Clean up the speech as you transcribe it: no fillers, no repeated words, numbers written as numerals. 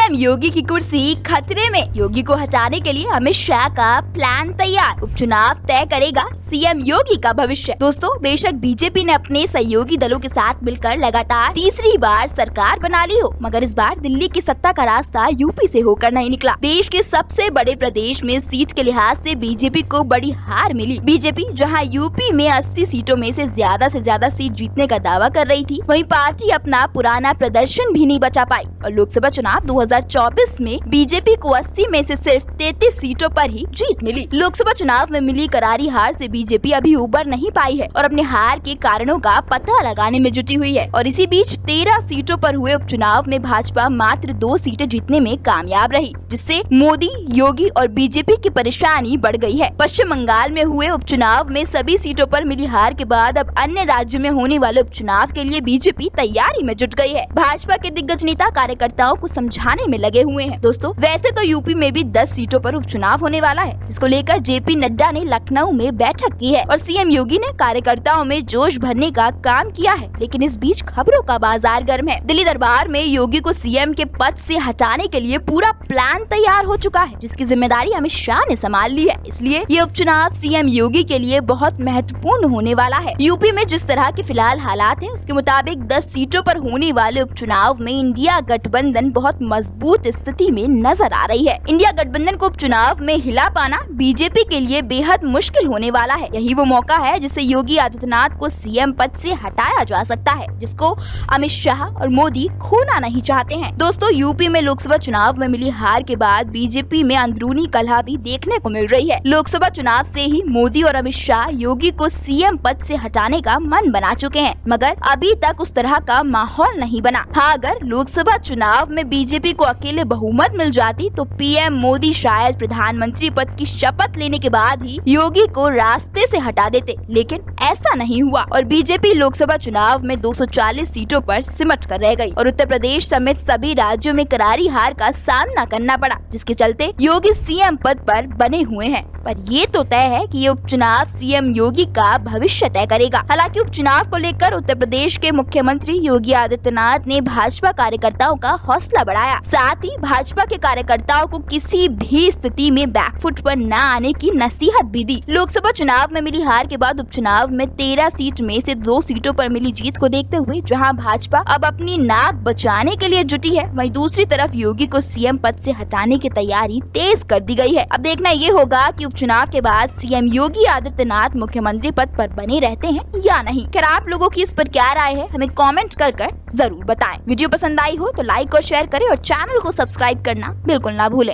CM योगी की कुर्सी खतरे में, योगी को हटाने के लिए अमित शाह का प्लान तैयार, उपचुनाव तय करेगा सीएम योगी का भविष्य। दोस्तों, बेशक बीजेपी ने अपने सहयोगी दलों के साथ मिलकर लगातार तीसरी बार सरकार बना ली हो, मगर इस बार दिल्ली की सत्ता का रास्ता यूपी से होकर नहीं निकला। देश के सबसे बड़े प्रदेश में सीट के लिहाज से बीजेपी को बड़ी हार मिली। बीजेपी जहां यूपी में 80 सीटों में से ज्यादा सीट जीतने का दावा कर रही थी, वहीं पार्टी अपना पुराना प्रदर्शन भी नहीं बचा पाई और लोकसभा चुनाव 2024 में बीजेपी को 80 में से सिर्फ 33 सीटों पर ही जीत मिली। लोकसभा चुनाव में मिली करारी हार से बीजेपी अभी उबर नहीं पाई है और अपने हार के कारणों का पता लगाने में जुटी हुई है। और इसी बीच 13 सीटों पर हुए उपचुनाव में भाजपा मात्र 2 सीटें जीतने में कामयाब रही, जिससे मोदी, योगी और बीजेपी की परेशानी बढ़ गई है। पश्चिम बंगाल में हुए उपचुनाव में सभी सीटों पर मिली हार के बाद अब अन्य राज्यों में होने वाले उपचुनाव के लिए बीजेपी तैयारी में जुट गई है। भाजपा के दिग्गज नेता कार्यकर्ताओं को समझाने में लगे हुए हैं। दोस्तों, वैसे तो यूपी में भी 10 सीटों पर उपचुनाव होने वाला है, जिसको लेकर जेपी नड्डा ने लखनऊ में बैठक की है और सीएम योगी ने कार्यकर्ताओं में जोश भरने का काम किया है। लेकिन इस बीच खबरों का बाजार गर्म है। दिल्ली दरबार में योगी को सीएम के पद से हटाने के लिए पूरा प्लान तैयार हो चुका है, जिसकी जिम्मेदारी अमित शाह ने संभाल ली है। इसलिए ये उपचुनाव सीएम योगी के लिए बहुत महत्वपूर्ण होने वाला है। यूपी में जिस तरह के फिलहाल हालात हैं, उसके मुताबिक 10 सीटों पर होने वाले उपचुनाव में इंडिया गठबंधन बहुत मजबूत स्थिति में नजर आ रही है। इंडिया गठबंधन को उपचुनाव में हिला पाना बीजेपी के लिए बेहद मुश्किल होने वाला है। यही वो मौका है जिससे योगी आदित्यनाथ को सीएम पद से हटाया जा सकता है, जिसको अमित शाह और मोदी खोना नहीं चाहते हैं। दोस्तों, यूपी में लोकसभा चुनाव में मिली हार के बाद बीजेपी में अंदरूनी कलह भी देखने को मिल रही है। लोकसभा चुनाव से ही मोदी और अमित शाह योगी को सीएम पद से हटाने का मन बना चुके हैं, मगर अभी तक उस तरह का माहौल नहीं बना। हाँ, अगर लोकसभा चुनाव में बीजेपी को अकेले बहुमत मिल जाती तो पीएम मोदी शायद प्रधानमंत्री पद की शपथ लेने के बाद ही योगी को रास्ते से हटा देते, लेकिन ऐसा नहीं हुआ और बीजेपी लोकसभा चुनाव में 240 सीटों पर सिमट कर रह गई और उत्तर प्रदेश समेत सभी राज्यों में करारी हार का सामना करना पड़ा, जिसके चलते योगी सीएम पद पर बने हुए हैं। पर ये तो तय है कि ये उपचुनाव सीएम योगी का भविष्य तय करेगा। हालांकि उपचुनाव को लेकर उत्तर प्रदेश के मुख्यमंत्री योगी आदित्यनाथ ने भाजपा कार्यकर्ताओं का हौसला बढ़ाया, साथ ही भाजपा के कार्यकर्ताओं को किसी भी स्थिति में बैकफुट पर न आने की नसीहत भी दी। लोकसभा चुनाव में मिली हार के बाद उपचुनाव में 13 सीट में से 2 सीटों पर मिली जीत को देखते हुए जहां भाजपा अब अपनी नाक बचाने के लिए जुटी है, वहीं दूसरी तरफ योगी को सीएम पद से हटाने की तैयारी तेज कर दी गई है। अब देखना ये होगा कि उपचुनाव के बाद सीएम योगी आदित्यनाथ मुख्यमंत्री पद पर बने रहते हैं या नहीं। खैर, आप लोगों की इस पर क्या राय है, हमें कमेंट कर जरूर बताएं। वीडियो पसंद आई हो तो लाइक और शेयर करें और चैनल को सब्सक्राइब करना बिल्कुल ना भूलें।